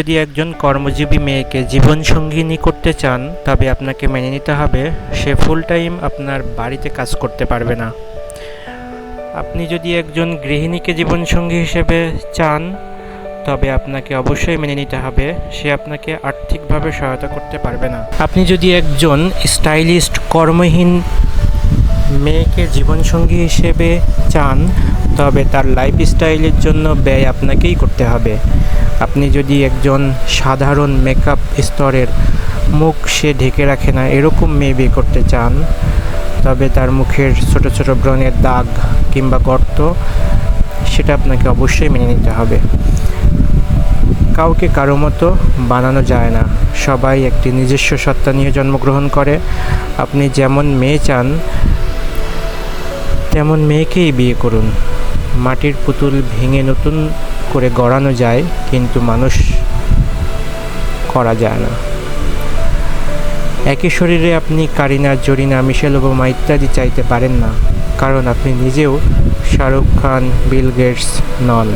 যদি একজন কর্মজীবী মেয়েকে জীবনসঙ্গিনী করতে চান, তবে আপনাকে মেনে নিতে হবে সে ফুল টাইম আপনার বাড়িতে কাজ করতে পারবে না। আপনি যদি একজন গৃহিণীকে জীবনসঙ্গী হিসেবে চান, তবে আপনাকে অবশ্যই মেনে নিতে হবে সে আপনাকে আর্থিকভাবে সহায়তা করতে পারবে না। আপনি যদি একজন স্টাইলিস্ট কর্মহীন মেয়েকে জীবনসঙ্গী হিসেবে চান, তবে তার লাইফস্টাইলের জন্য ব্যয় আপনাকেই করতে হবে। আপনি যদি একজন সাধারণ মেকআপ স্তরের, মুখ সে ঢেকে রাখে না এরকম মেয়ে বিয়ে করতে চান, তবে তার মুখের ছোট ছোট ব্রণের দাগ কিংবা গর্ত, সেটা আপনাকে অবশ্যই মেনে নিতে হবে। কাউকে কারো মতো বানানো যায় না, সবাই একটি নিজস্ব সত্তা নিয়ে জন্মগ্রহণ করে। আপনি যেমন মেয়ে চান তেমন মেয়েকেই বিয়ে করুন। মাটির পুতুল ভেঙে নতুন করে গড়ানো যায়, কিন্তু মানুষ করা যায় না। একই শরীরে আপনি কারিনা, জরিনা, মিশেল ওবামা ইত্যাদি চাইতে পারেন না, কারণ আপনি নিজেও শাহরুখ খান, বিল গেটস নন।